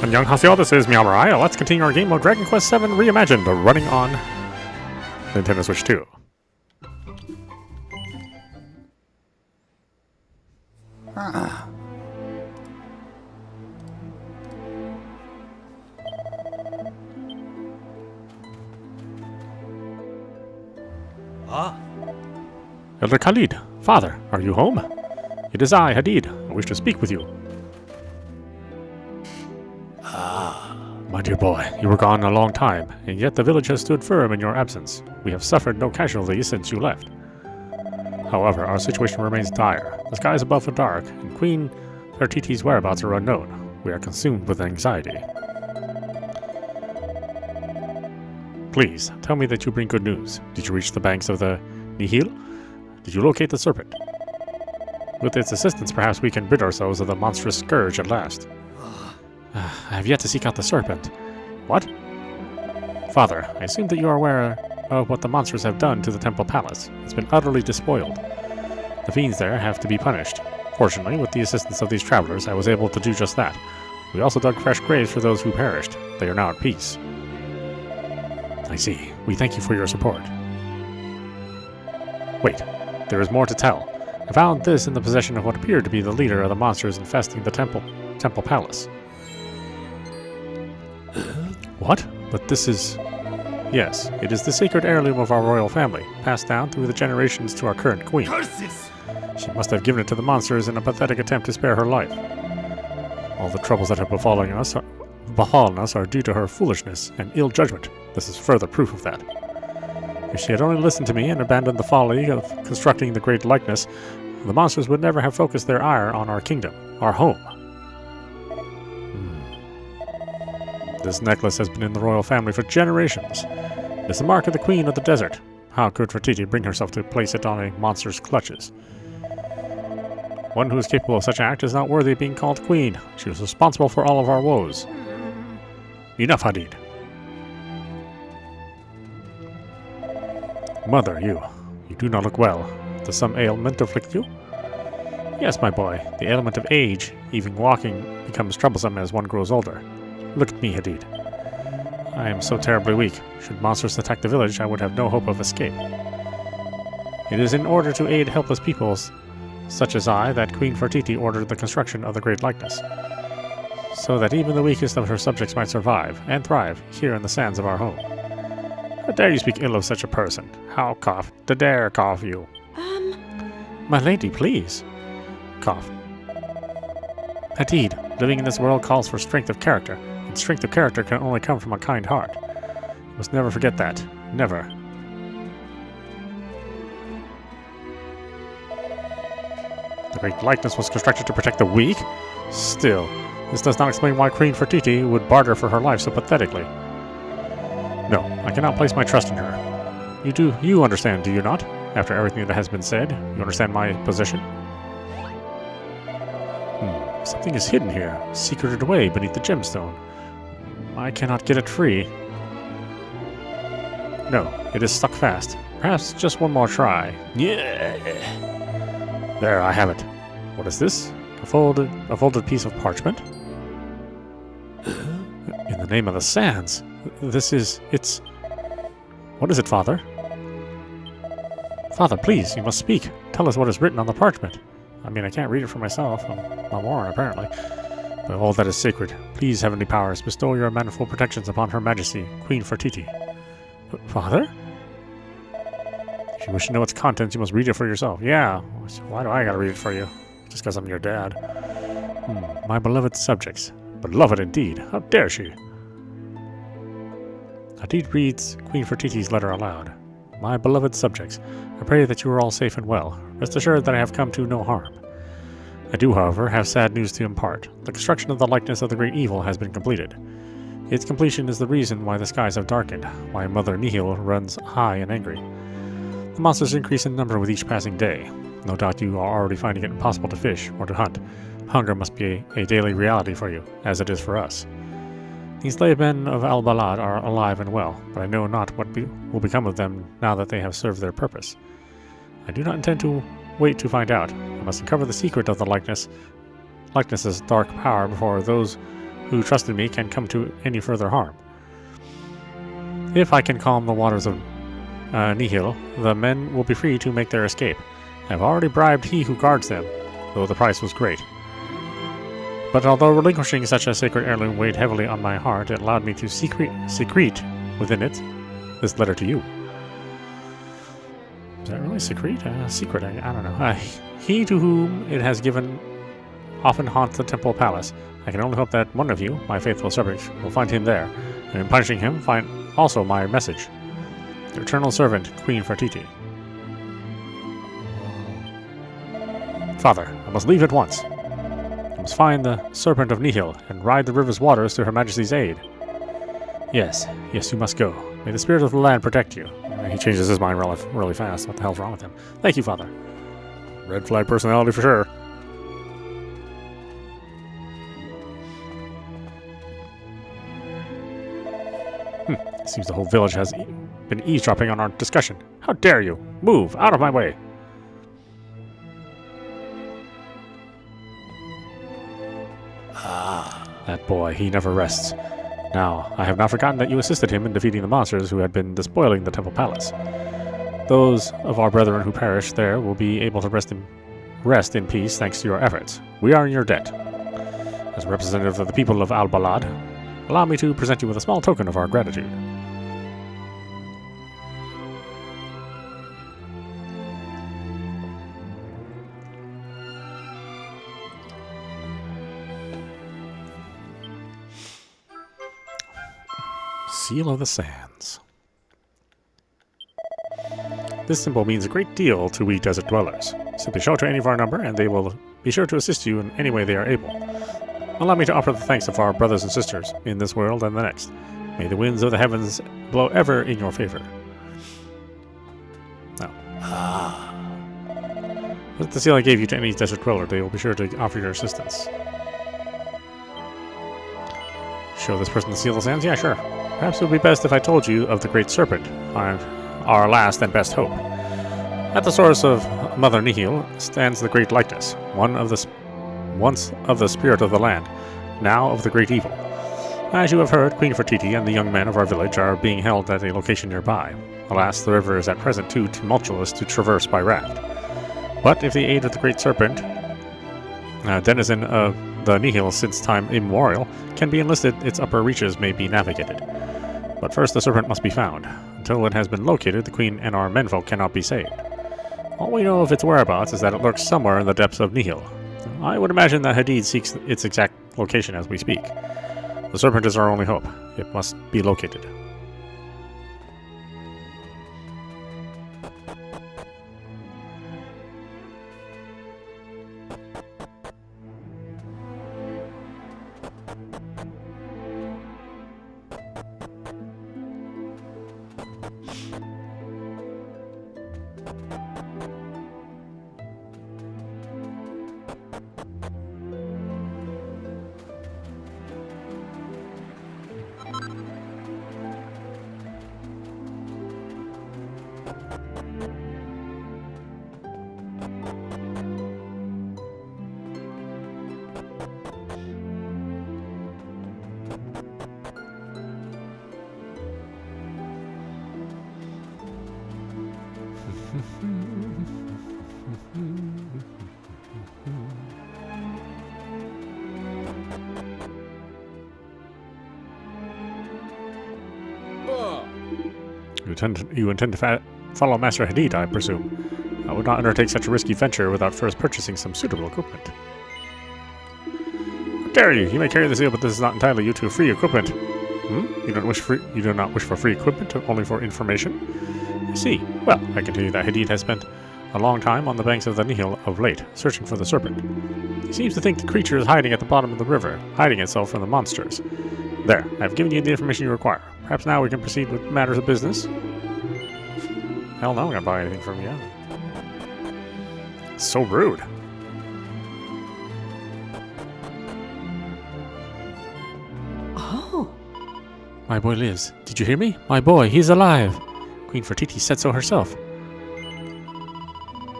Annyeonghaseyo, this is meowmurai. Let's continue our game of Dragon Quest VII Reimagined, running on Nintendo Switch 2. Elder Khalid, father, are you home? It is I, Hadid. I wish to speak with you. My dear boy, you were gone a long time, and yet the village has stood firm in your absence. We have suffered no casualties since you left. However, our situation remains dire. The skies above are dark, and Queen Fertiti's whereabouts are unknown. We are consumed with anxiety. Please, tell me that you bring good news. Did you reach the banks of the Nihil? Did you locate the serpent? With its assistance, perhaps we can rid ourselves of the monstrous scourge at last. I have yet to seek out the serpent. What? Father, I assume that you are aware of what the monsters have done to the temple palace. It's been utterly despoiled. The fiends there have to be punished. Fortunately, with the assistance of these travelers, I was able to do just that. We also dug fresh graves for those who perished. They are now at peace. I see. We thank you for your support. Wait, there is more to tell. I found this in the possession of what appeared to be the leader of the monsters infesting the temple palace. What? But this is... Yes, it is the sacred heirloom of our royal family, passed down through the generations to our current queen. Curses! She must have given it to the monsters in a pathetic attempt to spare her life. All the troubles that have befallen us are due to her foolishness and ill judgment. This is further proof of that. If she had only listened to me and abandoned the folly of constructing the great likeness, the monsters would never have focused their ire on our kingdom, our home. This necklace has been in the royal family for generations. It is the mark of the queen of the desert. How could Fertiti bring herself to place it on a monster's clutches? One who is capable of such an act is not worthy of being called queen. She was responsible for all of our woes. Enough, Hadid. Mother, you do not look well. Does some ailment afflict you? Yes, my boy. The ailment of age, even walking, becomes troublesome as one grows older. Look at me, Hadid. I am so terribly weak. Should monsters attack the village, I would have no hope of escape. It is in order to aid helpless peoples, such as I, that Queen Fertiti ordered the construction of the Great Likeness, so that even the weakest of her subjects might survive and thrive here in the sands of our home. How dare you speak ill of such a person? How dare cough you? My lady, please. Cough. Hadid, living in this world calls for strength of character, and strength of character can only come from a kind heart. You must never forget that. Never. The Great Likeness was constructed to protect the weak? Still, this does not explain why Queen Fertiti would barter for her life so pathetically. No, I cannot place my trust in her. You understand, do you not? After everything that has been said, you understand my position? Something is hidden here, secreted away beneath the gemstone. I cannot get it free. No, it is stuck fast. Perhaps just one more try. Yeah. There, I have it. What is this? A folded piece of parchment? In the name of the sands. It's... What is it, Father? Father, please, you must speak. Tell us what is written on the parchment. I mean, I can't read it for myself. I'm a moron, apparently. But all that is sacred. Please, heavenly powers, bestow your manifold protections upon Her Majesty, Queen Fertiti. Father? If you wish to know its contents, you must read it for yourself. Yeah, why do I gotta read it for you? Just because I'm your dad. My beloved subjects. Beloved indeed. How dare she? Hadid reads Queen Fertiti's letter aloud. My beloved subjects, I pray that you are all safe and well. Rest assured that I have come to no harm. I do, however, have sad news to impart. The construction of the likeness of the great evil has been completed. Its completion is the reason why the skies have darkened, why Mother Nihil runs high and angry. The monsters increase in number with each passing day. No doubt you are already finding it impossible to fish or to hunt. Hunger must be a daily reality for you, as it is for us. These slave men of Al-Balad are alive and well, but I know not what will become of them now that they have served their purpose. I do not intend to wait to find out. I must uncover the secret of the likeness's dark power before those who trusted me can come to any further harm. If I can calm the waters of Nihil, the men will be free to make their escape. I have already bribed he who guards them, though the price was great. But although relinquishing such a sacred heirloom weighed heavily on my heart, it allowed me to secrete within it this letter to you. Is that really secret? Secret, I don't know. He to whom it has given often haunts the temple palace. I can only hope that one of you, my faithful subjects, will find him there, and in punishing him, find also my message. Your eternal servant, Queen Fertiti. Father, I must leave at once. I must find the Serpent of Nihil and ride the river's waters to Her Majesty's aid. Yes, you must go. May the spirit of the land protect you. He changes his mind really fast. What the hell's wrong with him? Thank you, Father. Red flag personality for sure. Seems the whole village has been eavesdropping on our discussion. How dare you? Move! Out of my way! That boy, he never rests. Now, I have not forgotten that you assisted him in defeating the monsters who had been despoiling the temple palace. Those of our brethren who perished there will be able to rest in peace thanks to your efforts. We are in your debt. As a representative of the people of Al-Balad, allow me to present you with a small token of our gratitude. Seal of the Sands. This symbol means a great deal to we desert dwellers. Simply show it to any of our number, and they will be sure to assist you in any way they are able. Allow me to offer the thanks of our brothers and sisters in this world and the next. May the winds of the heavens blow ever in your favor. Now, with the seal I gave you to any desert dweller, they will be sure to offer your assistance. Show this person the seal of the sands? Yeah, sure. Perhaps it would be best if I told you of the great serpent, our last and best hope. At the source of Mother Nihil stands the great likeness, once of the spirit of the land, now of the great evil. As you have heard, Queen Fertiti and the young men of our village are being held at a location nearby. Alas, the river is at present too tumultuous to traverse by raft. But if the aid of the great serpent, denizen of the Nihil since time immemorial, can be enlisted, its upper reaches may be navigated. But first the serpent must be found. Until it has been located, the queen and our menfolk cannot be saved. All we know of its whereabouts is that it lurks somewhere in the depths of Nihil. I would imagine that Hadid seeks its exact location as we speak. The serpent is our only hope. It must be located. You intend to follow Master Hadid, I presume. I would not undertake such a risky venture without first purchasing some suitable equipment. How dare you! You may carry the seal, but this does not entitle you to free equipment. You do not wish for free equipment, only for information? I see. Well, I can tell you that Hadid has spent a long time on the banks of the Nihil of late, searching for the serpent. He seems to think the creature is hiding at the bottom of the river, hiding itself from the monsters. There, I have given you the information you require. Perhaps now we can proceed with matters of business? Hell no, I'm gonna buy anything from you. So rude. Oh. My boy lives. Did you hear me? My boy, he's alive. Queen Fertiti said so herself.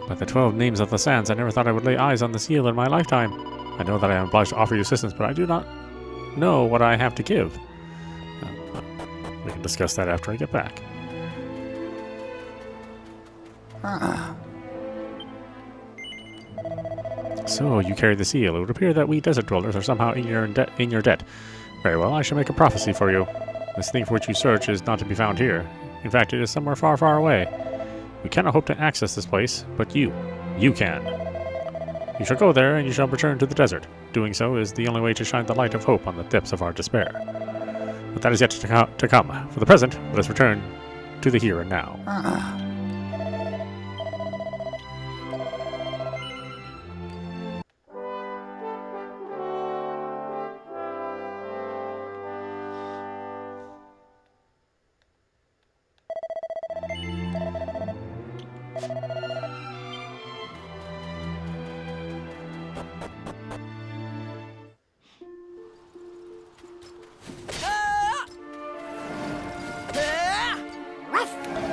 By the 12 names of the sands, I never thought I would lay eyes on the seal in my lifetime. I know that I am obliged to offer you assistance, but I do not know what I have to give. We can discuss that after I get back. So, you carry the seal. It would appear that we desert dwellers are somehow in your debt. Very well, I shall make a prophecy for you. This thing for which you search is not to be found here. In fact, it is somewhere far, far away. We cannot hope to access this place, but you can. You shall go there, and you shall return to the desert. Doing so is the only way to shine the light of hope on the depths of our despair. But that is yet to come. For the present, let us return to the here and now.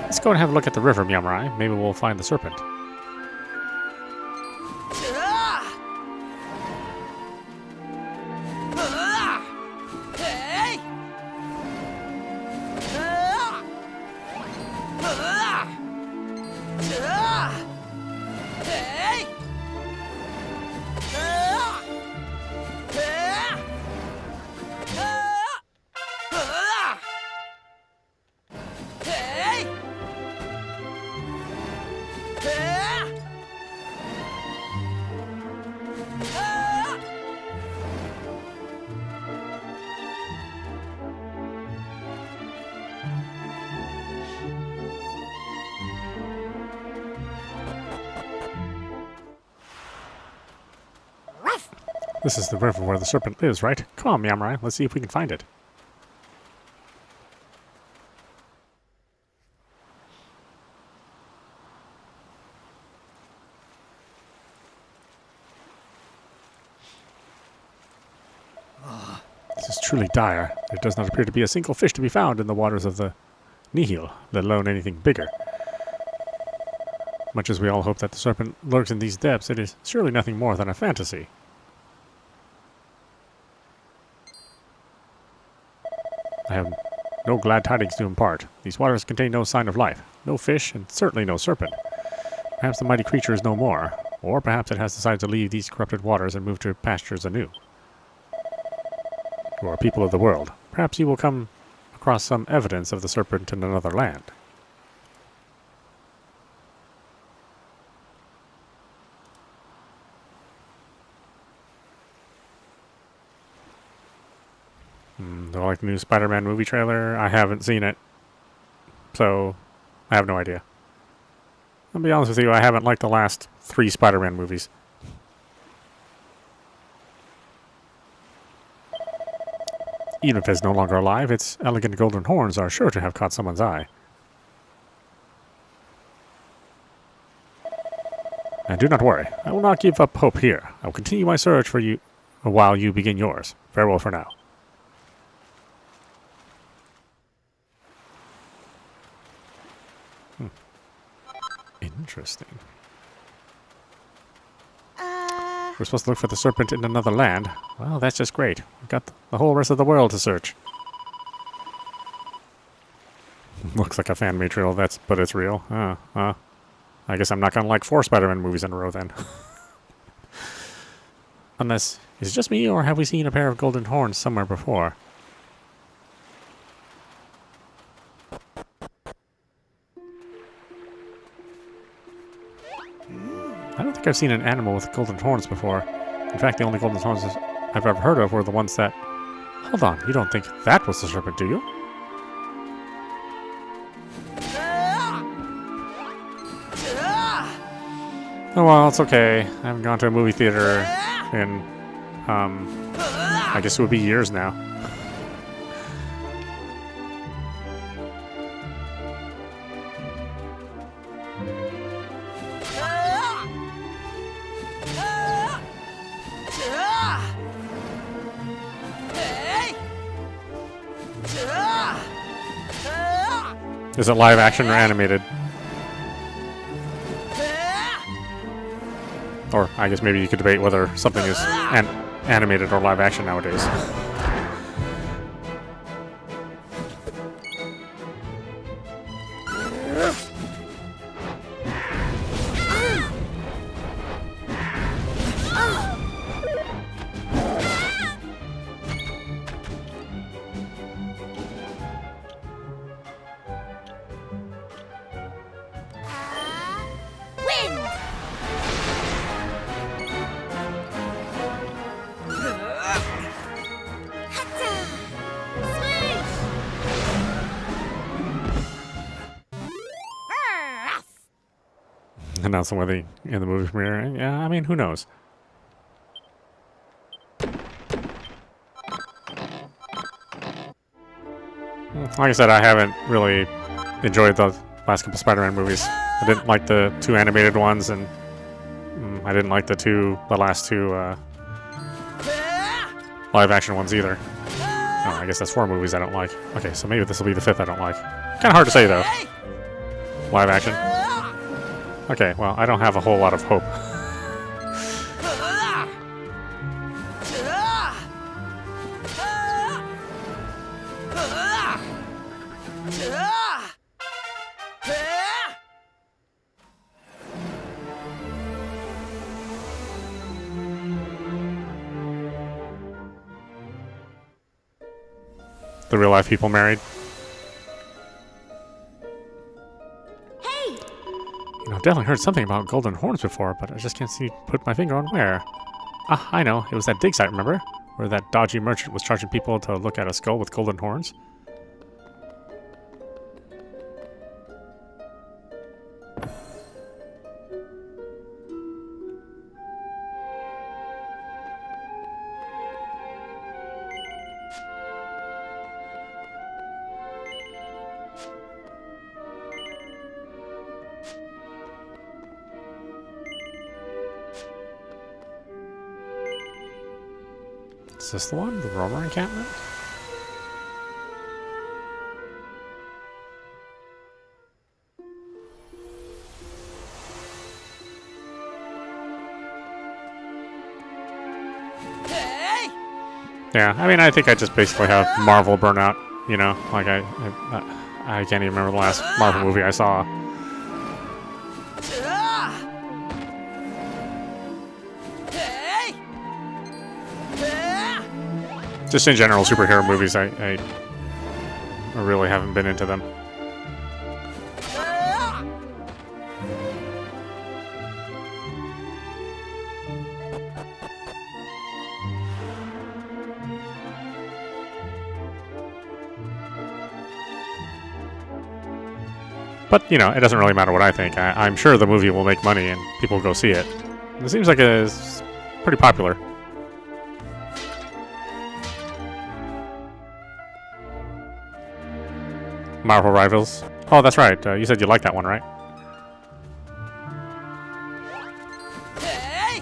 Let's go and have a look at the river, meowmurai. Maybe we'll find the serpent. This is the river where the serpent lives, right? Come on, meowmurai. Let's see if we can find it. This is truly dire. There does not appear to be a single fish to be found in the waters of the Nihil, let alone anything bigger. Much as we all hope that the serpent lurks in these depths, it is surely nothing more than a fantasy. I have no glad tidings to impart. These waters contain no sign of life, no fish, and certainly no serpent. Perhaps the mighty creature is no more, or perhaps it has decided to leave these corrupted waters and move to pastures anew. You are people of the world. Perhaps you will come across some evidence of the serpent in another land. Do I like the new Spider-Man movie trailer? I haven't seen it, so I have no idea. I'll be honest with you, I haven't liked the last 3 Spider-Man movies. Even if it's no longer alive, its elegant golden horns are sure to have caught someone's eye. And do not worry, I will not give up hope here. I will continue my search for you while you begin yours. Farewell for now. Interesting. We're supposed to look for the serpent in another land. Well, that's just great. We've got the whole rest of the world to search. Looks like a fan-made trail, but it's real. I guess I'm not gonna like 4 Spider-Man movies in a row then. Unless, is it just me, or have we seen a pair of golden horns somewhere before? I don't think I've seen an animal with golden horns before. In fact, the only golden horns I've ever heard of were the ones that... Hold on, you don't think that was the serpent, do you? Oh well, it's okay. I haven't gone to a movie theater in, I guess it would be years now. Is it live action or animated? Or I guess maybe you could debate whether something is animated or live action nowadays. Announce the wedding in the movie premiere. Yeah, I mean, who knows? Like I said, I haven't really enjoyed the last couple Spider-Man movies. I didn't like the 2 animated ones, and I didn't like the last two live-action ones either. Oh, I guess that's 4 movies I don't like. Okay, so maybe this will be the 5th I don't like. Kind of hard to say, though. Live action. Okay, well, I don't have a whole lot of hope. The real life people married. Hey! You know, I've definitely heard something about golden horns before, but I just can't put my finger on where. Ah, I know. It was that dig site, remember? Where that dodgy merchant was charging people to look at a skull with golden horns. Is this the one? The Romer encampment? Hey! Yeah, I mean, I think I just basically have Marvel burnout, you know? Like, I can't even remember the last Marvel movie I saw. Just in general, superhero movies, I really haven't been into them. But, you know, it doesn't really matter what I think. I'm sure the movie will make money and people will go see it. It seems like it's pretty popular. Marvel Rivals. Oh, that's right. You said you liked that one, right? Hey!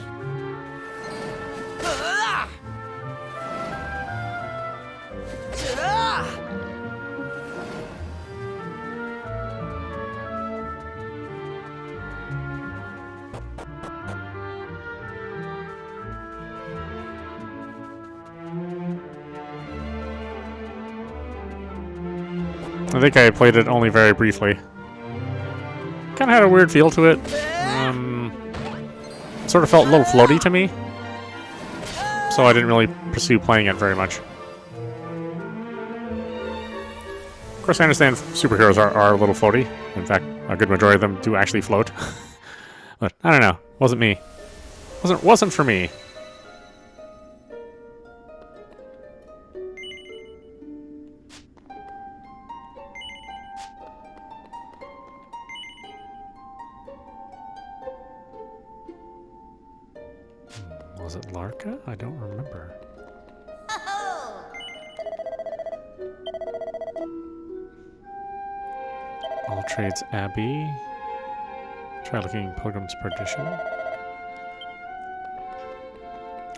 I think I played it only very briefly. Kind of had a weird feel to it. Sort of felt a little floaty to me. So I didn't really pursue playing it very much. Of course, I understand superheroes are a little floaty. In fact, a good majority of them do actually float. But I don't know. Wasn't me. Wasn't for me. Was it Larka? I don't remember. All Trades Abbey. Try looking Pilgrim's Perdition.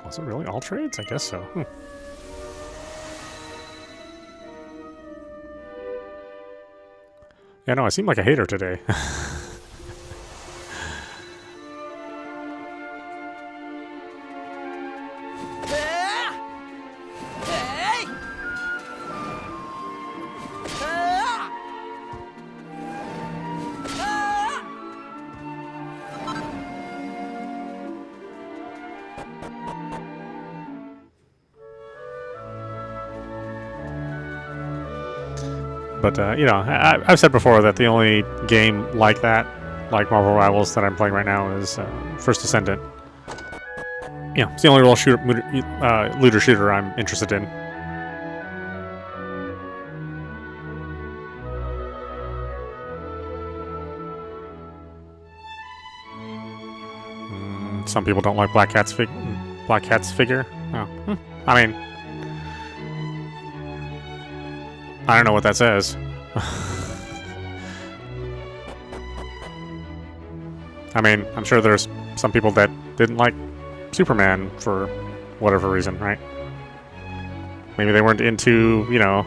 Was it really All Trades? I guess so. Yeah, no, I seem like a hater today. But, you know, I've said before that the only game like that, like Marvel Rivals, that I'm playing right now is First Descendant. You know, it's the only real looter shooter I'm interested in. Some people don't like Black Cat's figure. Oh. I mean, I don't know what that says. I mean, I'm sure there's some people that didn't like Superman for whatever reason, right? Maybe they weren't into, you know,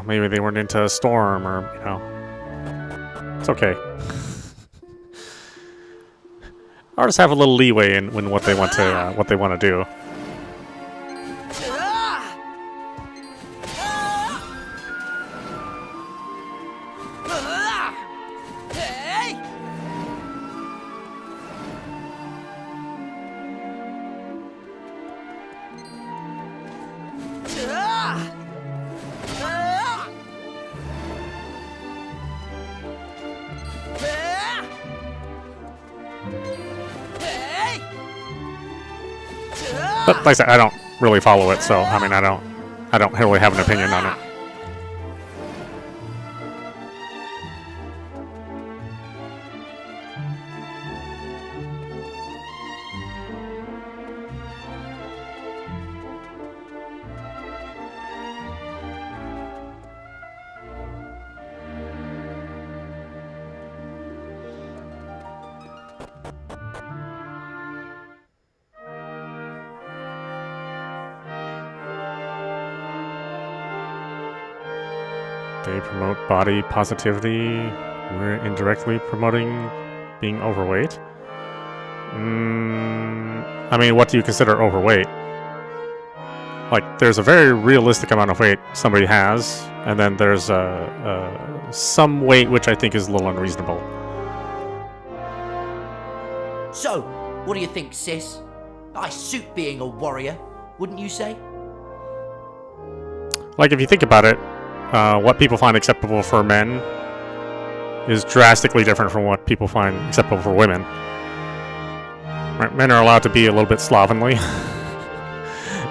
maybe they weren't into Storm, or, you know, it's okay. Artists have a little leeway in what they want to do. But like I said, I don't really follow it, so I mean, I don't really have an opinion on it. They promote body positivity. We're indirectly promoting being overweight. I mean, what do you consider overweight? Like, there's a very realistic amount of weight somebody has, and then there's some weight which I think is a little unreasonable. So, what do you think, sis? I suit being a warrior, wouldn't you say? Like, if you think about it, what people find acceptable for men is drastically different from what people find acceptable for women. Right? Men are allowed to be a little bit slovenly,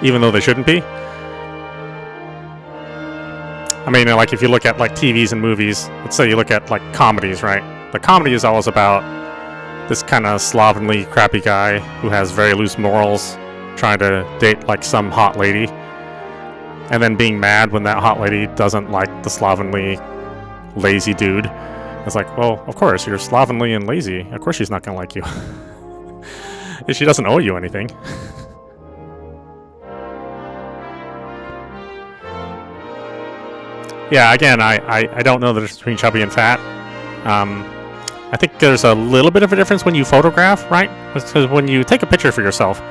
even though they shouldn't be. I mean, like, if you look at, like, TVs and movies, let's say you look at, like, comedies, right? The comedy is always about this kind of slovenly, crappy guy who has very loose morals, trying to date, like, some hot lady, and then being mad when that hot lady doesn't like the slovenly, lazy dude. It's like, well, of course, you're slovenly and lazy. Of course she's not going to like you. She doesn't owe you anything. Yeah, again, I don't know the difference between chubby and fat. I think there's a little bit of a difference when you photograph, right? Because when you take a picture for yourself,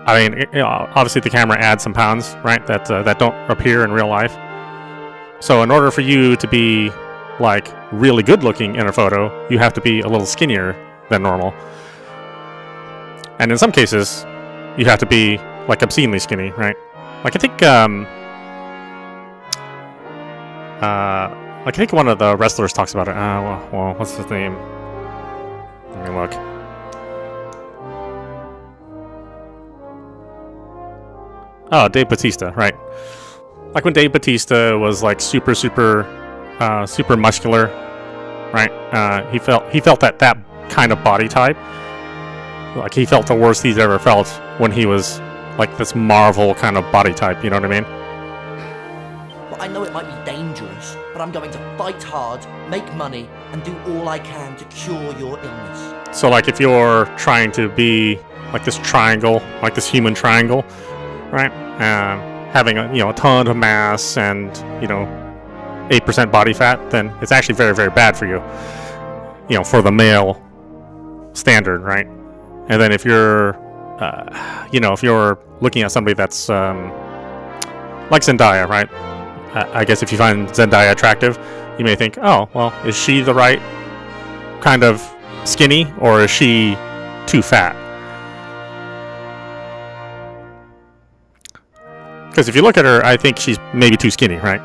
I mean, you know, obviously the camera adds some pounds, right? That don't appear in real life. So in order for you to be, like, really good looking in a photo, you have to be a little skinnier than normal. And in some cases, you have to be, like, obscenely skinny, right? Like, I think one of the wrestlers talks about it. Well, what's his name? Let me look. Oh, Dave Bautista, right? Like when Dave Bautista was like super muscular, right? He felt that kind of body type. Like, he felt the worst he's ever felt when he was like this Marvel kind of body type. You know what I mean? Well, I know it might be dangerous, but I'm going to fight hard, make money, and do all I can to cure your illness. So, like, if you're trying to be like this triangle, like this human triangle, right? Having a ton of mass and 8% body fat, then it's actually very, very bad for you. For the male standard, right? And then if you're, if you're looking at somebody that's like Zendaya, right? I guess if you find Zendaya attractive, you may think, oh, well, is she the right kind of skinny, or is she too fat? Because if you look at her, I think she's maybe too skinny, right?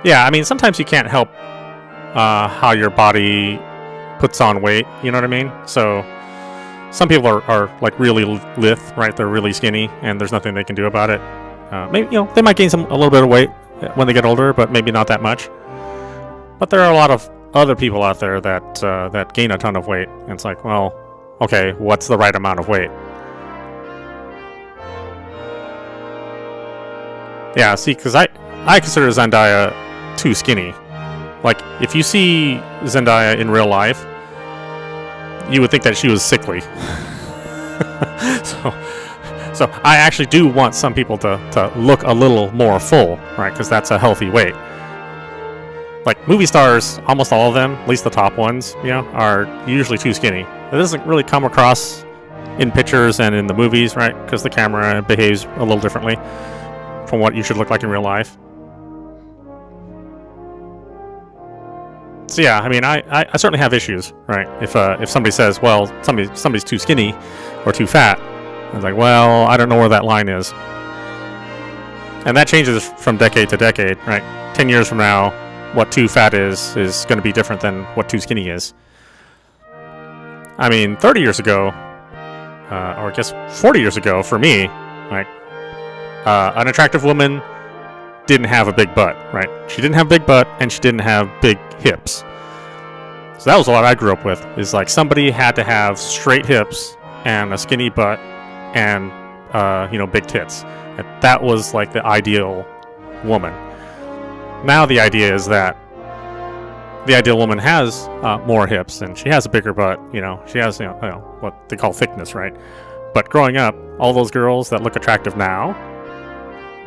Yeah, I mean, sometimes you can't help how your body puts on weight, you know what I mean? So, some people are like really lithe, right? They're really skinny, and there's nothing they can do about it. Maybe they might gain a little bit of weight when they get older, but maybe not that much. But there are a lot of other people out there that gain a ton of weight, and it's like, well, okay, what's the right amount of weight? Yeah, see, because I consider Zendaya too skinny. Like, if you see Zendaya in real life, you would think that she was sickly. So I actually do want some people to look a little more full, right? Because that's a healthy weight. Like, movie stars, almost all of them, at least the top ones, are usually too skinny. It doesn't really come across in pictures and in the movies, right? Because the camera behaves a little differently from what you should look like in real life. So yeah, I mean, I certainly have issues, right? If somebody says, well, somebody's too skinny or too fat, I was like, well, I don't know where that line is. And that changes from decade to decade, right? 10 years from now, what too fat is going to be different than what too skinny is. I mean, 30 years ago, or I guess 40 years ago for me, right? An attractive woman didn't have a big butt, right? She didn't have a big butt, and she didn't have big hips. So that was what I grew up with, is like somebody had to have straight hips and a skinny butt and, big tits. And that was like the ideal woman. Now the idea is that the ideal woman has more hips, and she has a bigger butt, she has, what they call thickness, right? But growing up, all those girls that look attractive now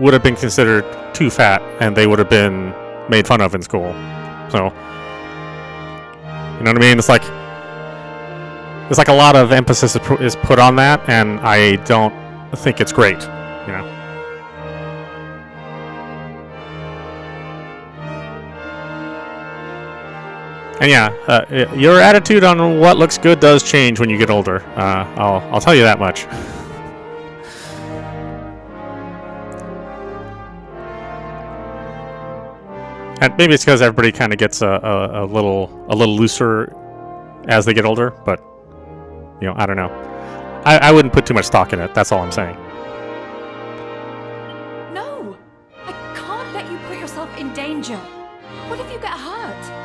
would have been considered too fat, and they would have been made fun of in school. So, you know what I mean? It's like a lot of emphasis is put on that, and I don't think it's great, And yeah, your attitude on what looks good does change when you get older. I'll tell you that much. And maybe it's because everybody kind of gets a little looser as they get older, but I don't know. I wouldn't put too much stock in it. That's all I'm saying. No, I can't let you put yourself in danger. What if you get hurt?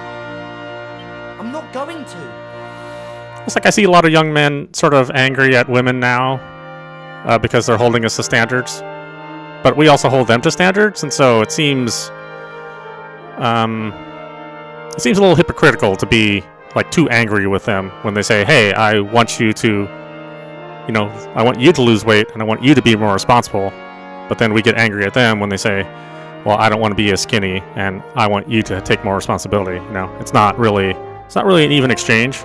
I'm not going to. It's like I see a lot of young men sort of angry at women now because they're holding us to standards, but we also hold them to standards, and so it seems a little hypocritical to be like too angry with them when they say, hey, I want you to lose weight, and I want you to be more responsible. But then we get angry at them when they say, well, I don't want to be as skinny, and I want you to take more responsibility. It's not really an even exchange.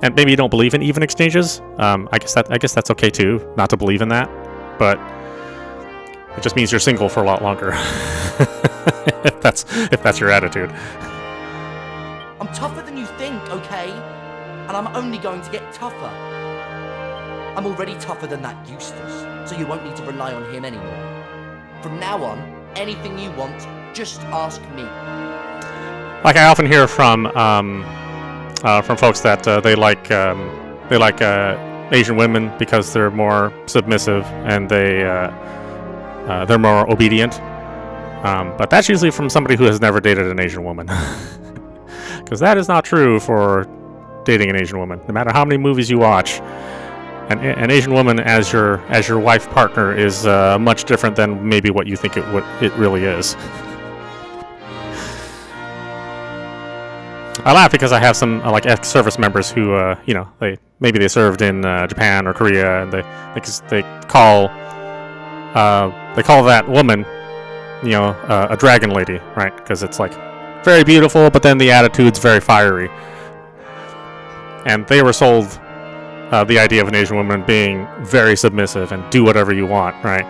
And maybe you don't believe in even exchanges. I guess that's okay too, not to believe in that. But it just means you're single for a lot longer. if that's your attitude. I'm tougher than you think, okay? And I'm only going to get tougher. I'm already tougher than that Eustace, so you won't need to rely on him anymore. From now on, anything you want, just ask me. Like I often hear from folks that they like Asian women because they're more submissive and they're more obedient. But that's usually from somebody who has never dated an Asian woman. Because that is not true for dating an Asian woman. No matter how many movies you watch, an Asian woman as your wife partner is much different than maybe what you think it really is. I laugh because I have some like ex-service members who they served in Japan or Korea, and they call that woman a dragon lady, right? Because it's like very beautiful, but then the attitude's very fiery. And they were sold the idea of an Asian woman being very submissive and do whatever you want, right?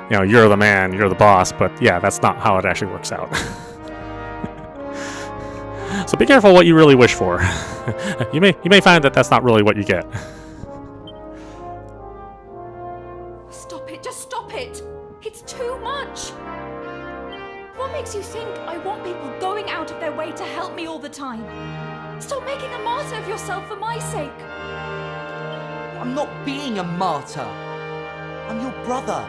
You're the man, you're the boss, but yeah, that's not how it actually works out. So be careful what you really wish for. You may find that that's not really what you get. Stop it, just stop it. It's too much. What makes you think I want people going out of their way to help me all the time? Stop making a martyr of yourself for my sake. I'm not being a martyr. I'm your brother.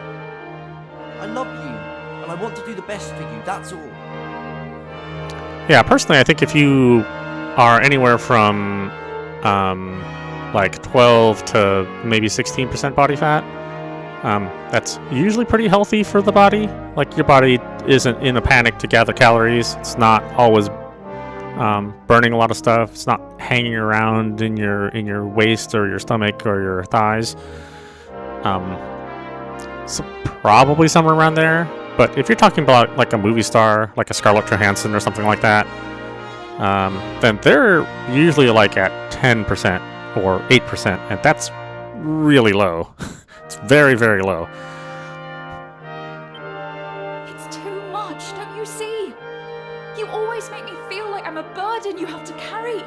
I love you, and I want to do the best for you, that's all. Yeah, personally, I think if you are anywhere from like 12 to maybe 16% body fat, that's usually pretty healthy for the body. Like, your body isn't in a panic to gather calories. It's not always burning a lot of stuff. It's not hanging around in your waist or your stomach or your thighs. So probably somewhere around there. But if you're talking about like a movie star, like a Scarlett Johansson or something like that, then they're usually like at 10% or 8%, and that's really low. It's very, very low. It's too much, don't you see? You always make me feel like I'm a burden you have to carry.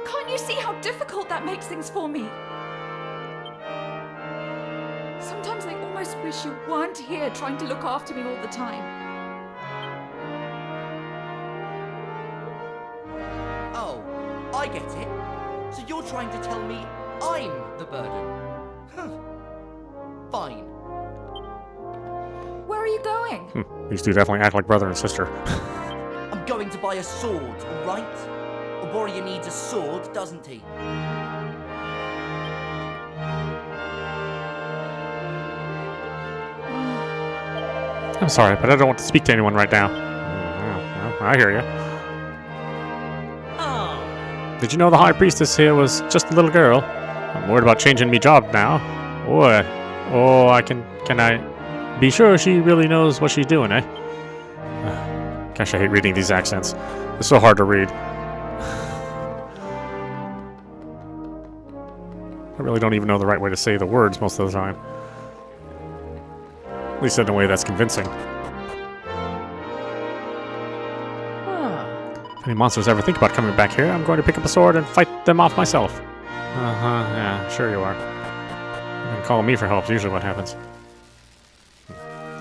Can't you see how difficult that makes things for me? Sometimes I almost wish you weren't here trying to look after me all the time. Oh, I get it. So you're trying to tell me I'm the burden? Fine. Where are you going? These two definitely act like brother and sister. I'm going to buy a sword, alright? A warrior needs a sword, doesn't he? I'm sorry, but I don't want to speak to anyone right now. I hear you. Oh. Did you know the High Priestess here was just a little girl? I'm worried about changing me job now. Boy. Oh, can I be sure she really knows what she's doing, eh? Gosh, I hate reading these accents. It's so hard to read. I really don't even know the right way to say the words most of the time. At least in a way that's convincing. If any monsters ever think about coming back here, I'm going to pick up a sword and fight them off myself. Yeah, sure you are. And call me for help is usually what happens.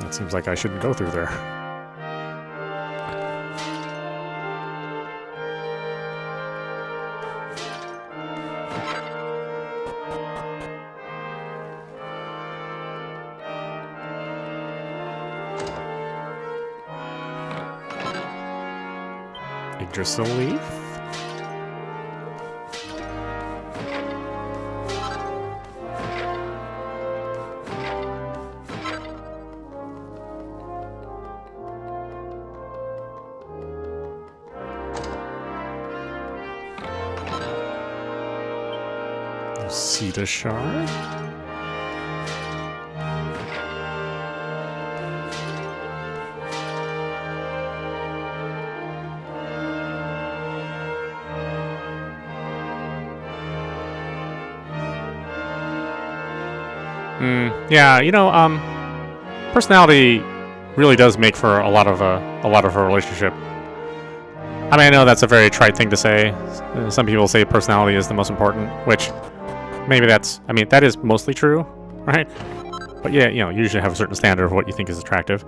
It seems like I shouldn't go through there. Yggdrasil leaf. Cedar shard. Yeah, you know, personality really does make for a lot of a relationship. I mean, I know that's a very trite thing to say. Some people say personality is the most important, which maybe that is mostly true, right? But yeah, you know, you usually have a certain standard of what you think is attractive.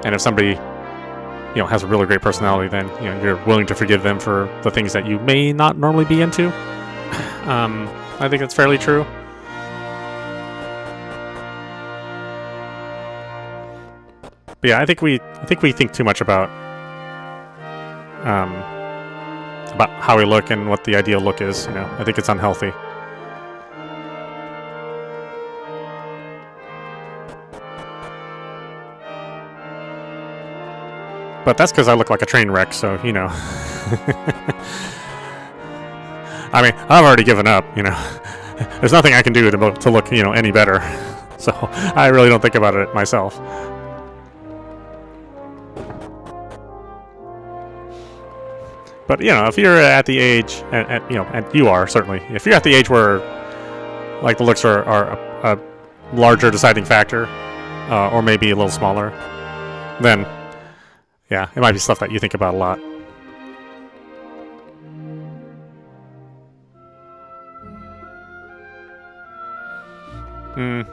And if somebody, you know, has a really great personality, then, you know, you're willing to forgive them for the things that you may not normally be into. I think that's fairly true. But yeah, I think we think too much about how we look and what the ideal look is. You know, I think it's unhealthy. But that's because I look like a train wreck, so, you know. I mean, I've already given up, you know. There's nothing I can do to look, you know, any better. So I really don't think about it myself. But, you know, if you're at the age, you know, and you are, certainly, if you're at the age where, like, the looks are a larger deciding factor, or maybe a little smaller, then, yeah, it might be stuff that you think about a lot.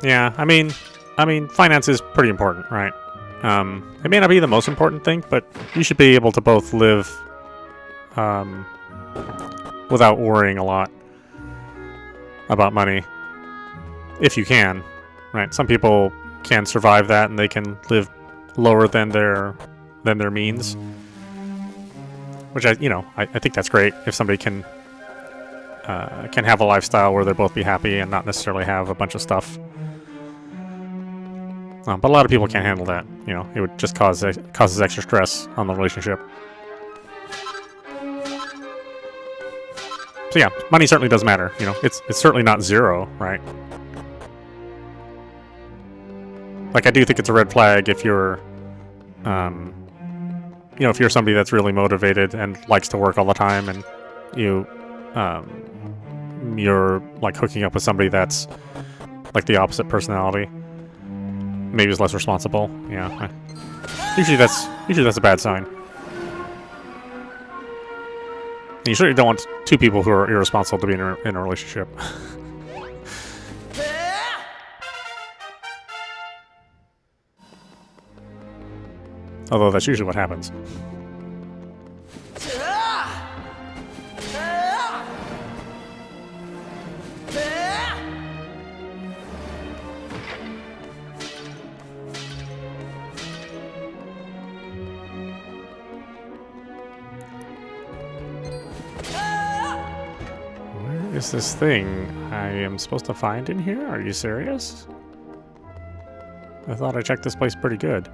Yeah, I mean, finance is pretty important, right? It may not be the most important thing, but you should be able to both live without worrying a lot about money, if you can, right? Some people can survive that and they can live lower than their means, which I think that's great if somebody can have a lifestyle where they'll both be happy and not necessarily have a bunch of stuff. But a lot of people can't handle that. You know, it would just causes extra stress on the relationship. So yeah, money certainly does matter. You know, it's certainly not zero, right? Like, I do think it's a red flag if you're, if you're somebody that's really motivated and likes to work all the time, and you're like hooking up with somebody that's like the opposite personality, maybe is less responsible. Yeah, usually that's a bad sign. And you certainly don't want two people who are irresponsible to be in a relationship. Although that's usually what happens. Where is this thing I am supposed to find in here? Are you serious? I thought I checked this place pretty good.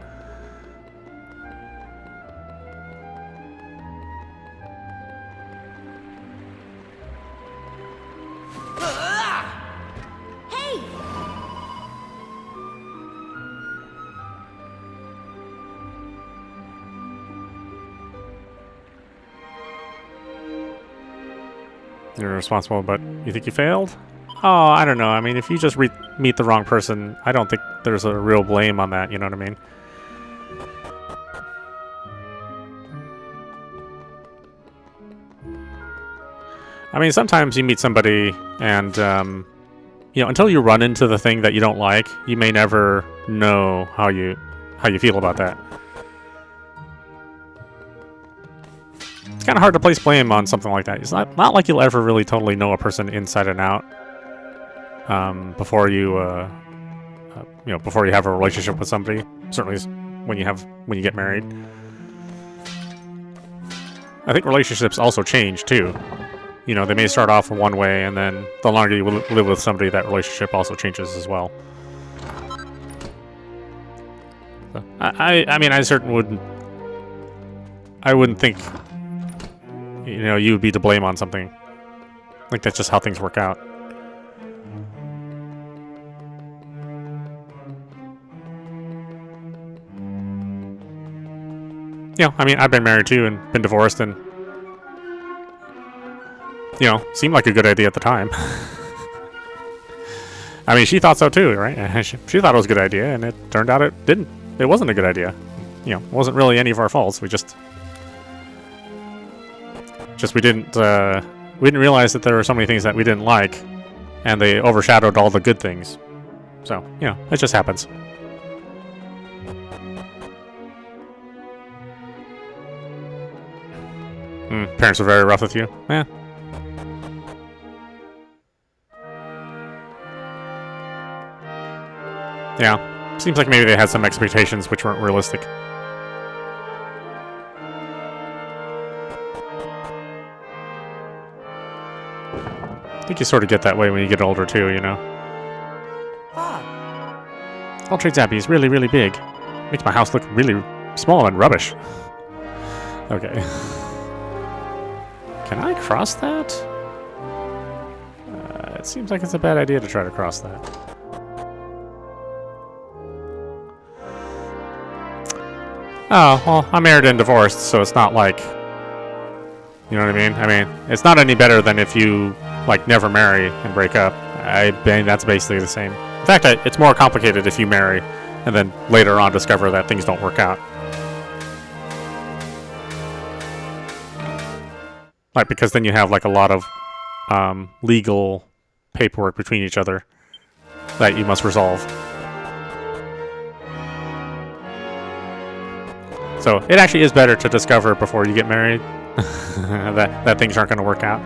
You're responsible, but you think you failed? Oh, I don't know. I mean, if you just meet the wrong person, I don't think there's a real blame on that, you know what I mean? I mean, sometimes you meet somebody and, until you run into the thing that you don't like, you may never know how you feel about that. It's kind of hard to place blame on something like that. It's not like you'll ever really totally know a person inside and out before you have a relationship with somebody. Certainly when you get married. I think relationships also change too. You know, they may start off one way, and then the longer you live with somebody, that relationship also changes as well. So, I mean, I certainly wouldn't think, you would be to blame on something. I think that's just how things work out. I mean, I've been married too and been divorced, and seemed like a good idea at the time. I mean, she thought so too, right? She thought it was a good idea, and it turned out it didn't. It wasn't a good idea. It wasn't really any of our faults. We didn't realize that there were so many things that we didn't like, and they overshadowed all the good things. So, it just happens. Parents are very rough with you? Yeah. Yeah. Seems like maybe they had some expectations which weren't realistic. I think you sort of get that way when you get older too, All Trades Abbey is really, really big. Makes my house look really small and rubbish. Okay. Can I cross that? It seems like it's a bad idea to try to cross that. Oh, well, I'm married and divorced, so it's not like... You know what I mean? I mean, it's not any better than if you, never marry and break up. I mean, that's basically the same. In fact, it's more complicated if you marry and then later on discover that things don't work out. Because then you have, a lot of legal paperwork between each other that you must resolve. So, it actually is better to discover before you get married. that things aren't going to work out.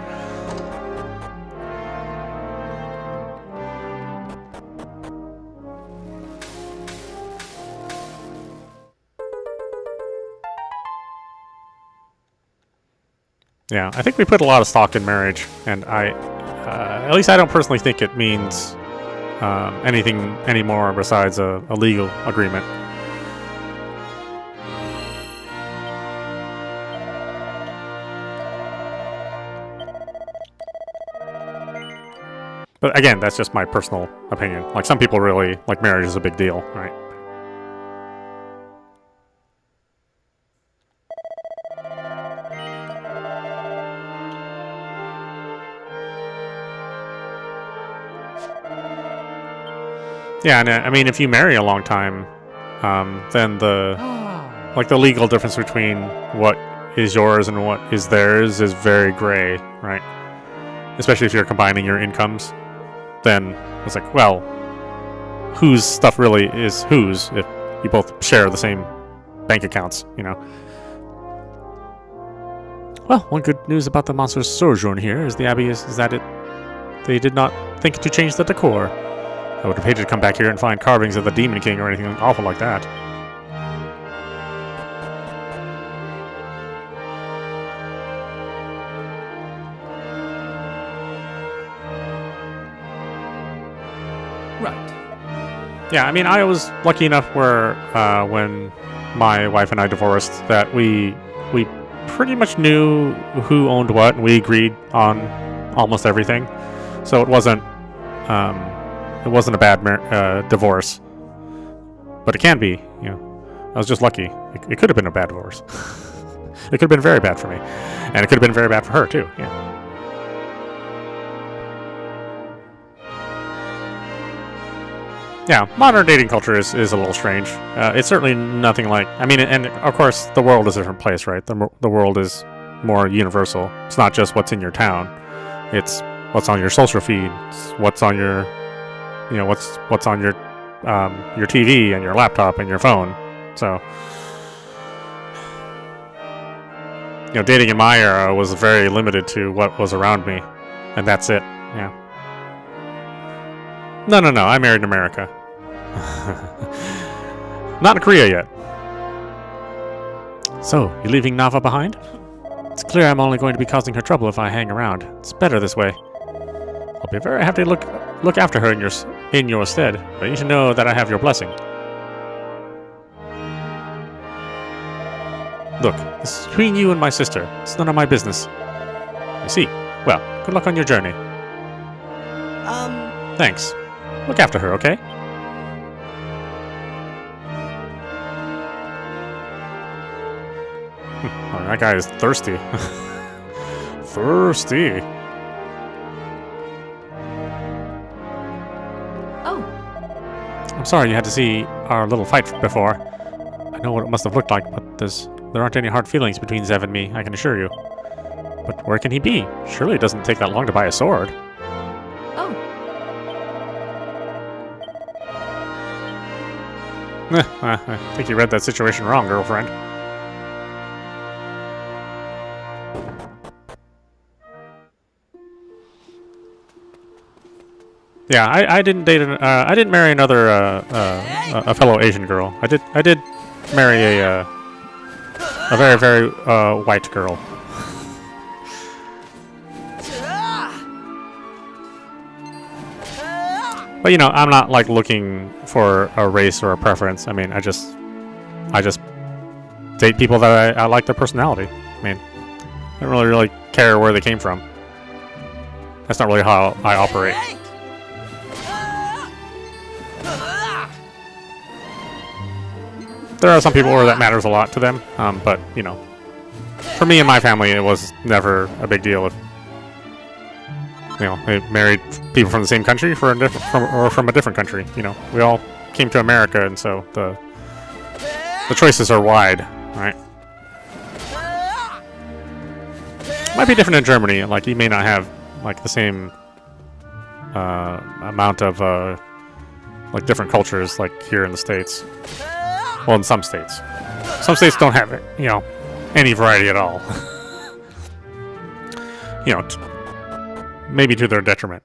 Yeah, I think we put a lot of stock in marriage, and at least I don't personally think it means anything anymore besides a legal agreement. But again, that's just my personal opinion. Like, some people really, like, marriage is a big deal, right? Yeah, and I mean, if you marry a long time, then the legal difference between what is yours and what is theirs is very gray, right? Especially if you're combining your incomes. Then it's like, well, whose stuff really is whose if you both share the same bank accounts, you know? Well, one good news about the monster's sojourn here is the Abbey is that they did not think to change the decor. I would have hated to come back here and find carvings of the Demon King or anything awful like that. Right. Yeah, I mean, I was lucky enough where when my wife and I divorced that we pretty much knew who owned what, and we agreed on almost everything. So it wasn't a bad divorce, but it can be. You know, I was just lucky. It could have been a bad divorce. It could have been very bad for me, and it could have been very bad for her too. Yeah. Yeah, modern dating culture is a little strange. It's certainly nothing like... I mean, and of course, the world is a different place, right? The world is more universal. It's not just what's in your town. It's what's on your social feed. It's what's on your... You know, what's on your TV and your laptop and your phone. So... You know, dating in my era was very limited to what was around me. And that's it, yeah. No, I married in America. Not in Korea yet. So, you leaving Nava behind? It's clear I'm only going to be causing her trouble if I hang around. It's better this way. I'll be very happy to look after her in your stead, but you should know that I have your blessing. Look, this is between you and my sister. It's none of my business. I see. Well, good luck on your journey. Thanks. Look after her, okay? Oh, that guy is thirsty. Thirsty. Oh, I'm sorry you had to see our little fight before. I know what it must have looked like, but there aren't any hard feelings between Zev and me, I can assure you. But where can he be? Surely it doesn't take that long to buy a sword. oh. I think you read that situation wrong, girlfriend. Yeah, I didn't date I didn't marry another a fellow Asian girl. I did marry a very, very white girl. But you know, I'm not like looking for a race or a preference. I mean, I just date people that I like their personality. I mean, I don't really care where they came from. That's not really how I operate. There are some people where that matters a lot to them, but you know, for me and my family, it was never a big deal if you know they married people from the same country from a different country. You know, we all came to America, and so the choices are wide, right? Might be different in Germany. Like, you may not have like the same amount of like different cultures like here in the States. Well, in some states. Some states don't have, you know, any variety at all. you know, maybe to their detriment.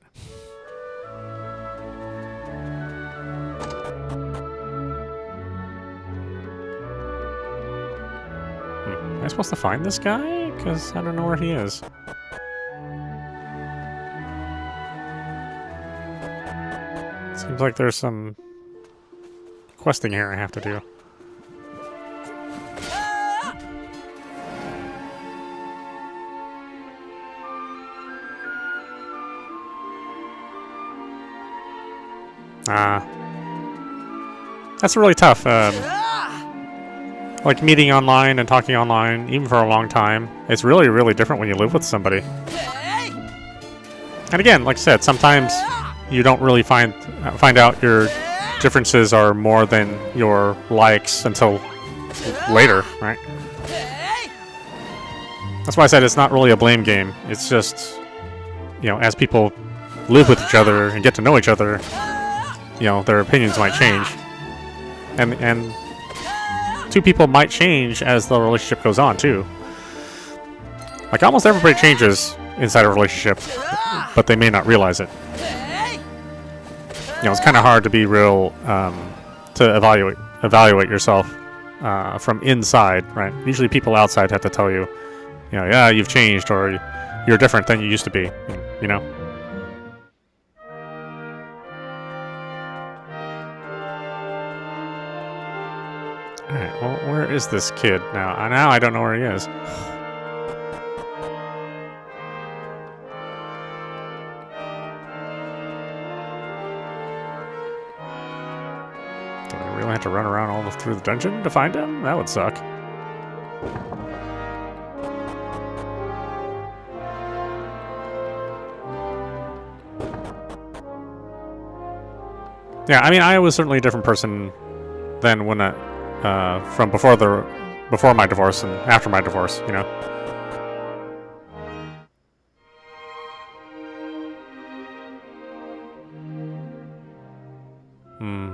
Am I supposed to find this guy? Because I don't know where he is. Seems like there's some questing here I have to do. That's really tough. Like meeting online and talking online, even for a long time, it's really, really different when you live with somebody. And again, like I said, sometimes you don't really find out your differences are more than your likes until later, right? That's why I said it's not really a blame game. It's just, you know, as people live with each other and get to know each other, you know, their opinions might change. And two people might change as the relationship goes on, too. Like, almost everybody changes inside a relationship, but they may not realize it. You know, it's kind of hard to be real, to evaluate yourself from inside, right? Usually people outside have to tell you, you know, yeah, you've changed, or you're different than you used to be, you know? Alright, well, where is this kid now? Now I don't know where he is. Do I really have to run around all through the dungeon to find him? That would suck. Yeah, I mean, I was certainly a different person than when from before my divorce and after my divorce, you know.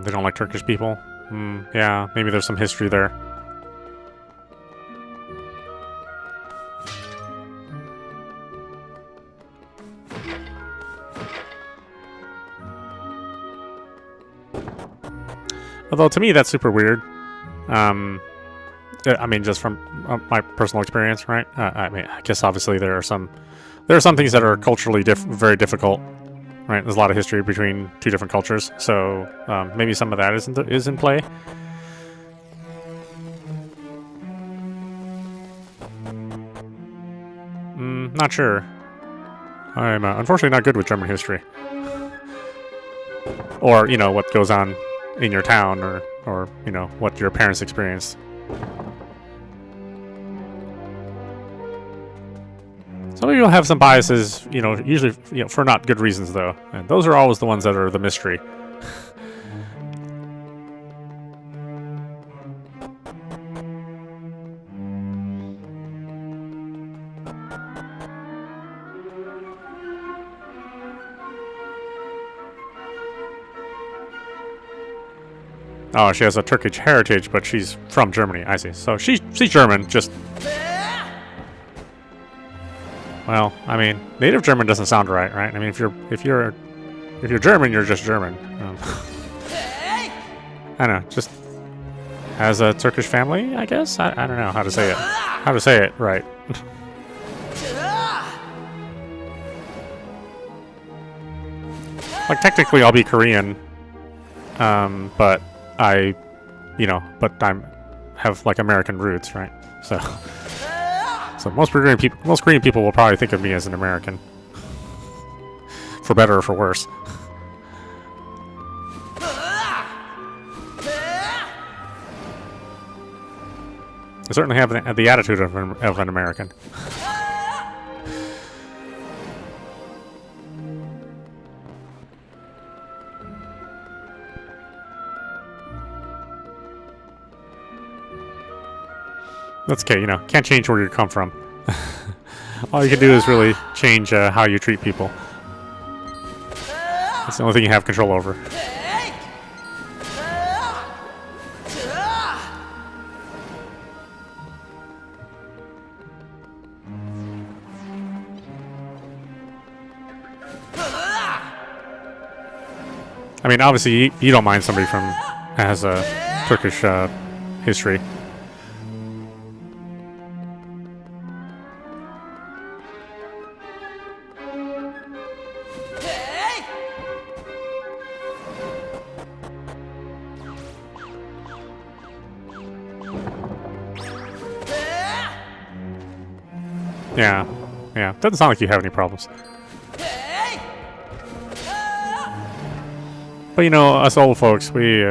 They don't like Turkish people. Yeah, maybe there's some history there. Although to me that's super weird. I mean, just from my personal experience, right? I mean, I guess obviously there are some things that are culturally very difficult, right? There's a lot of history between two different cultures, so maybe some of that is in play. Not sure. I'm unfortunately not good with German history, or you know what goes on in your town, or you know what your parents experienced. Some people have some biases, you know, usually for not good reasons though, and those are always the ones that are the mystery. Oh, she has a Turkish heritage, but she's from Germany. I see. So she's German, just... Well, I mean, native German doesn't sound right, right? I mean, if you're German, you're just German. I don't know, just has a Turkish family, I guess. I don't know how to say it. How to say it right. Like technically, I'll be Korean, but I have like American roots, right? So most Korean people will probably think of me as an American, for better or for worse. I certainly have the attitude of an American. That's okay, you know, can't change where you come from. All you can do is really change how you treat people. That's the only thing you have control over. I mean, obviously, you don't mind somebody from has a Turkish history. Yeah, yeah. Doesn't sound like you have any problems. But you know, us old folks, we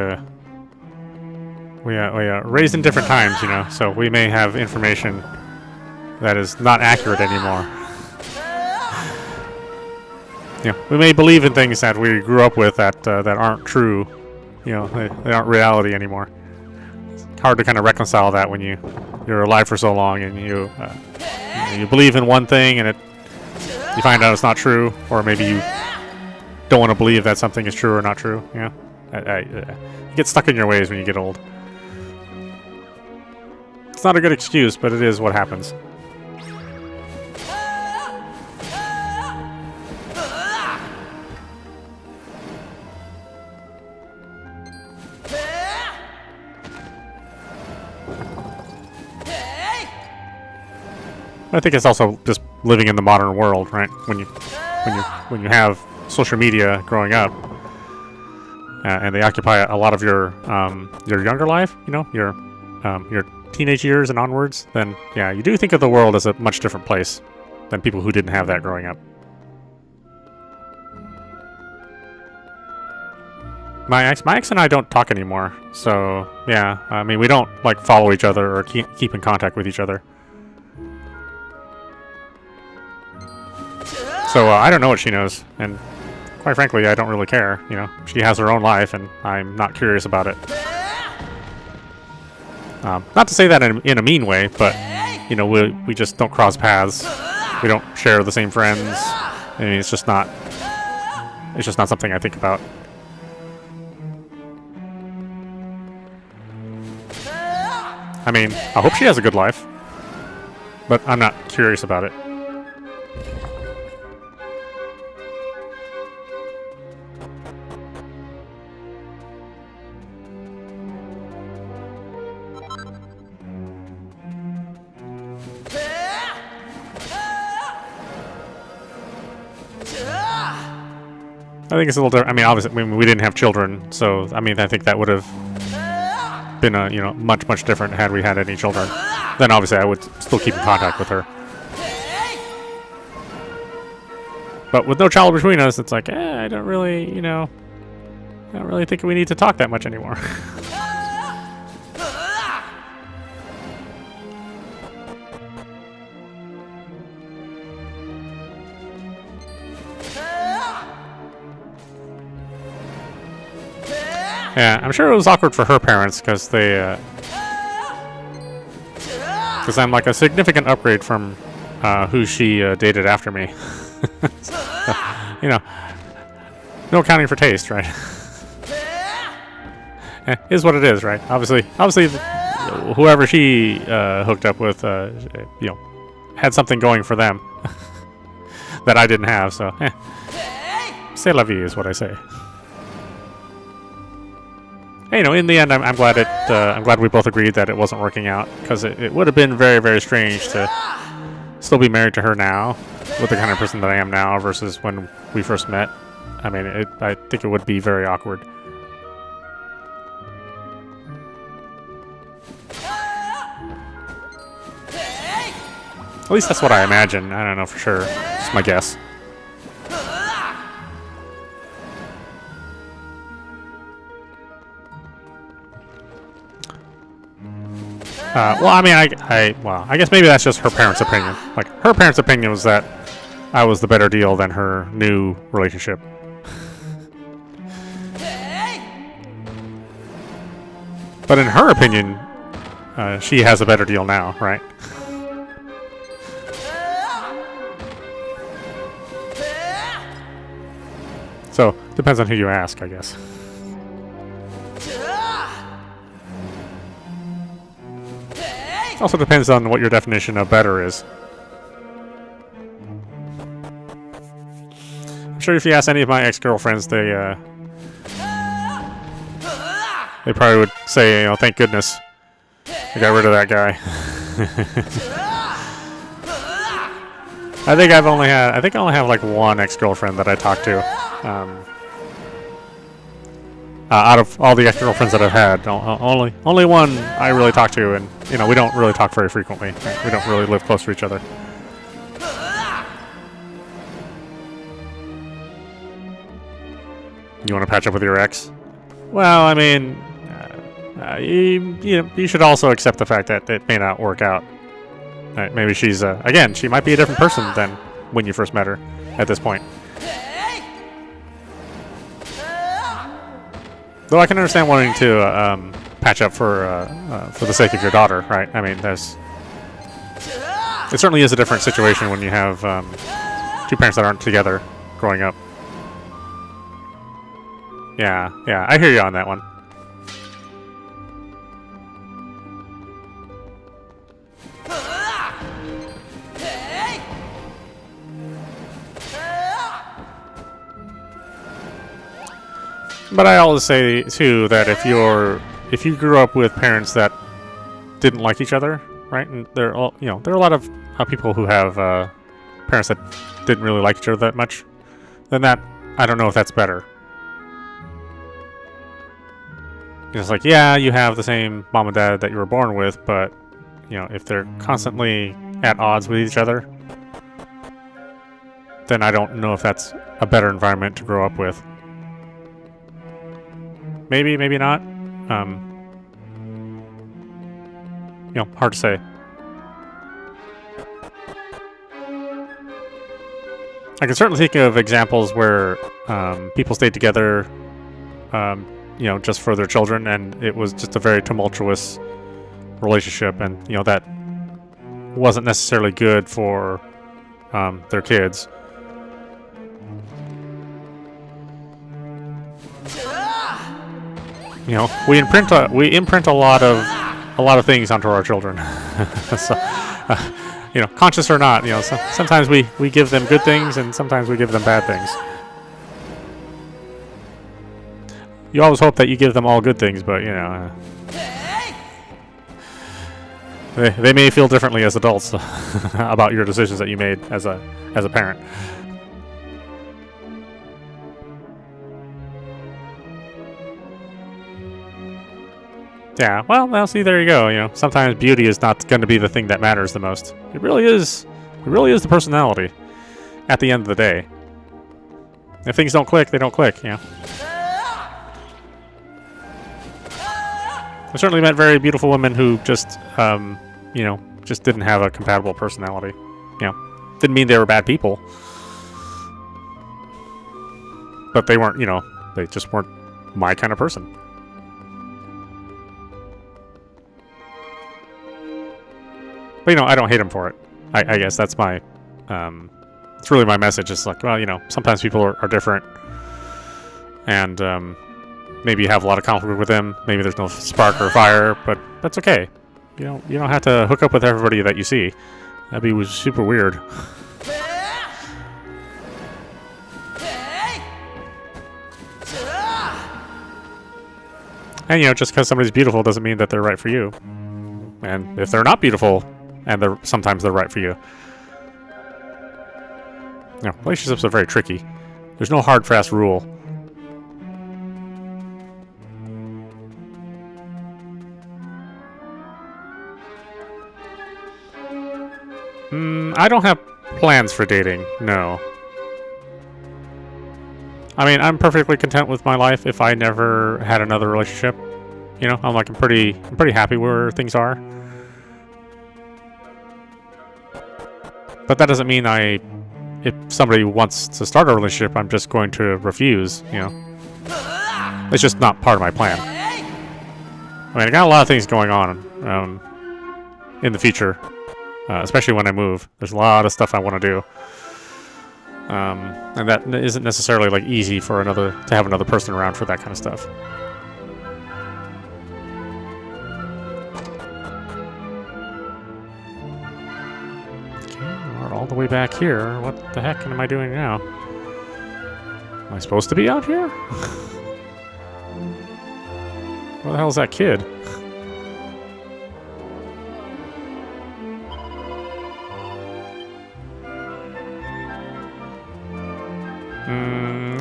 raised in different times, you know, so we may have information that is not accurate anymore. You know, we may believe in things that we grew up with that that aren't true. You know, they aren't reality anymore. It's hard to kind of reconcile that when you're alive for so long and you believe in one thing and you find out it's not true, or maybe you don't want to believe that something is true or not true. Yeah, you get stuck in your ways when you get old. It's not a good excuse, but it is what happens. I think it's also just living in the modern world, right? When you have social media growing up, and they occupy a lot of your younger life, you know, your teenage years and onwards, then yeah, you do think of the world as a much different place than people who didn't have that growing up. My ex and I don't talk anymore, so yeah, I mean, we don't like follow each other or keep in contact with each other. So I don't know what she knows, and quite frankly, I don't really care. You know, she has her own life, and I'm not curious about it. Not to say that in a mean way, but you know, we just don't cross paths. We don't share the same friends. I mean, it's just not something I think about. I mean, I hope she has a good life, but I'm not curious about it. I think it's a little different. I mean, obviously, we didn't have children, so I mean, I think that would have been much different had we had any children. Then obviously, I would still keep in contact with her. But with no child between us, it's like, I don't really think we need to talk that much anymore. Yeah, I'm sure it was awkward for her parents because I'm like a significant upgrade from who she dated after me. So, you know, no accounting for taste, right? Is what it is, right? Obviously, whoever she hooked up with, had something going for them that I didn't have. So, c'est la vie is what I say. Hey, in the end, I'm glad we both agreed that it wasn't working out, because it would have been very, very strange to still be married to her now with the kind of person that I am now versus when we first met. I mean, I think it would be very awkward. At least that's what I imagine. I don't know for sure. It's my guess. Well, I mean, I guess maybe that's just her parents' opinion. Like, her parents' opinion was that I was the better deal than her new relationship. But in her opinion, she has a better deal now, right? So, depends on who you ask, I guess. Also depends on what your definition of better is. I'm sure if you ask any of my ex-girlfriends, they They probably would say, you know, thank goodness I got rid of that guy. I think I only have like one ex-girlfriend that I talked to. Out of all the ex-girlfriends that I've had, only one I really talk to, and you know, we don't really talk very frequently. We don't really live close to each other. You want to patch up with your ex? Well, I mean, you should also accept the fact that it may not work out. Maybe she's again, she might be a different person than when you first met her at this point. Though I can understand wanting to patch up for the sake of your daughter, right? I mean, it certainly is a different situation when you have two parents that aren't together growing up. Yeah, I hear you on that one. But I always say too that if you grew up with parents that didn't like each other, right? And there are a lot of people who have parents that didn't really like each other that much. Then I don't know if that's better. It's like, yeah, you have the same mom and dad that you were born with, but you know, if they're constantly at odds with each other, then I don't know if that's a better environment to grow up with. Maybe, maybe not. You know, hard to say. I can certainly think of examples where people stayed together, you know, just for their children, and it was just a very tumultuous relationship, and you know that wasn't necessarily good for their kids. You know, we imprint a lot of things onto our children. So, you know, conscious or not, you know, sometimes we give them good things and sometimes we give them bad things. You always hope that you give them all good things, but you know, they may feel differently as adults about your decisions that you made as a parent. Yeah, well, see, there you go. You know, sometimes beauty is not going to be the thing that matters the most. It really is. It really is the personality. At the end of the day, if things don't click, they don't click. You know. I certainly met very beautiful women who just, you know, just didn't have a compatible personality. You know, didn't mean they were bad people, but they weren't. You know, they just weren't my kind of person. But, you know, I don't hate them for it. I guess that's my, it's really my message. It's like, well, you know, sometimes people are different. And maybe you have a lot of conflict with them. Maybe there's no spark or fire, but that's okay. You don't have to hook up with everybody that you see. That'd be super weird. And, you know, just because somebody's beautiful doesn't mean that they're right for you. And if they're not beautiful, and sometimes they're right for you. You know, relationships are very tricky. There's no hard, fast rule. I don't have plans for dating, no. I mean, I'm perfectly content with my life if I never had another relationship. You know, I'm pretty happy where things are. But that doesn't mean if somebody wants to start a relationship, I'm just going to refuse, you know. It's just not part of my plan. I mean, I got a lot of things going on in the future, especially when I move. There's a lot of stuff I want to do. And that isn't necessarily like easy for to have another person around for that kind of stuff. All the way back here. What the heck am I doing now? Am I supposed to be out here? Where the hell is that kid?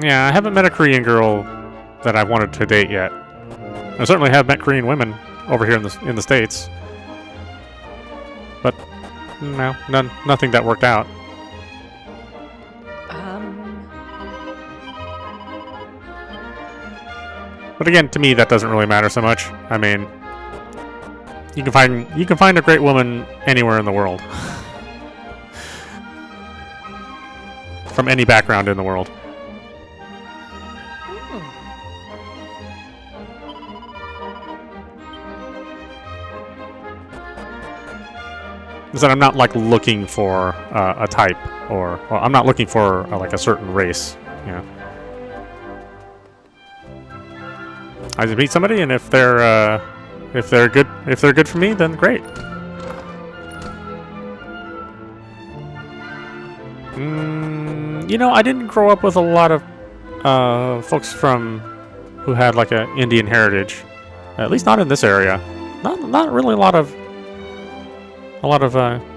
Yeah, I haven't met a Korean girl that I've wanted to date yet. I certainly have met Korean women over here in the States. But no, nothing that worked out. But again, to me, that doesn't really matter so much. I mean, you can find a great woman anywhere in the world, from any background in the world. Is that I'm not like looking for a type, or well, I'm not looking for like a certain race. You know, I just meet somebody, and if they're good for me, then great. You know, I didn't grow up with a lot of folks who had like an Indian heritage, at least not in this area. Not really a lot of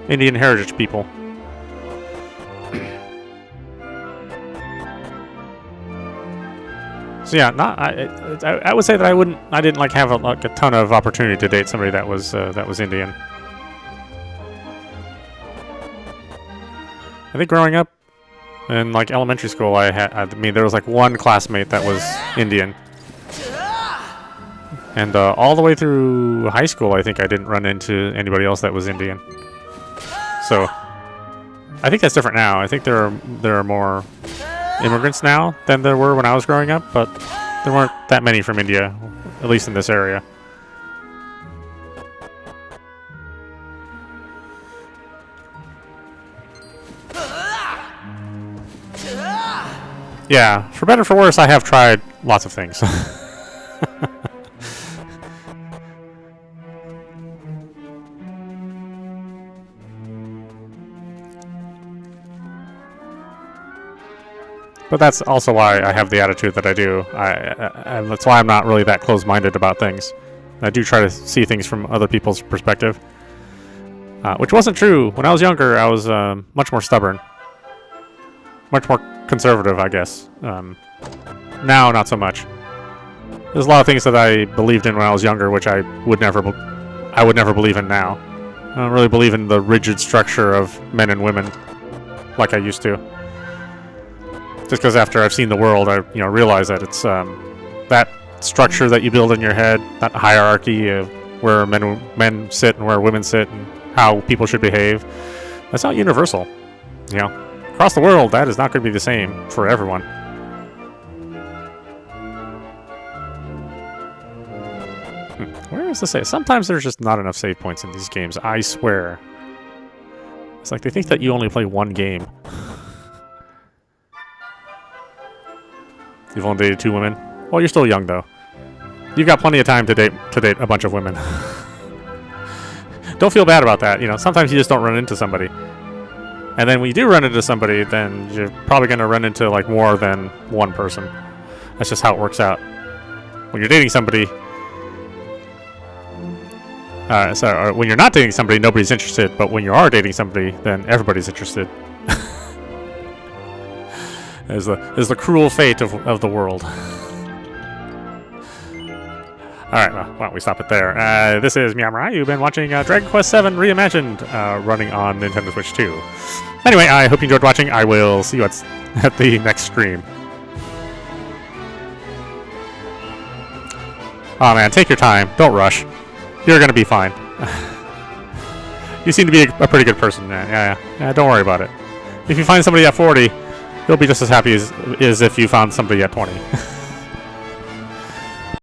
Indian heritage people. So yeah, I would say that I didn't like have a ton of opportunity to date somebody that was Indian. I think growing up in like elementary school, I mean there was like one classmate that was Indian. And all the way through high school, I think I didn't run into anybody else that was Indian. So I think that's different now. I think there are more immigrants now than there were when I was growing up, but there weren't that many from India, at least in this area. Yeah, for better or for worse, I have tried lots of things. But that's also why I have the attitude that I do. And that's why I'm not really that close-minded about things. I do try to see things from other people's perspective. Which wasn't true. When I was younger, I was much more stubborn. Much more conservative, I guess. Now, not so much. There's a lot of things that I believed in when I was younger, which I would never believe in now. I don't really believe in the rigid structure of men and women like I used to. Just because after I've seen the world, I realize that it's that structure that you build in your head, that hierarchy of where men sit and where women sit, and how people should behave. That's not universal. Across the world, that is not going to be the same for everyone. Where is the save? Sometimes there's just not enough save points in these games. I swear. It's like they think that you only play one game. You've only dated 2 women? Well, you're still young, though. You've got plenty of time to date a bunch of women. Don't feel bad about that. Sometimes you just don't run into somebody. And then when you do run into somebody, then you're probably going to run into, like, more than one person. That's just how it works out. When you're dating somebody... when you're not dating somebody, nobody's interested. But when you are dating somebody, then everybody's interested. Is the cruel fate of the world. Alright, well, why don't we stop it there? This is meowmurai. You've been watching Dragon Quest VII Reimagined, running on Nintendo Switch 2. Anyway, I hope you enjoyed watching. I will see you at the next stream. Oh man, take your time. Don't rush. You're gonna be fine. You seem to be a pretty good person. Yeah, don't worry about it. If you find somebody at 40, you'll be just as happy as if you found somebody at 20.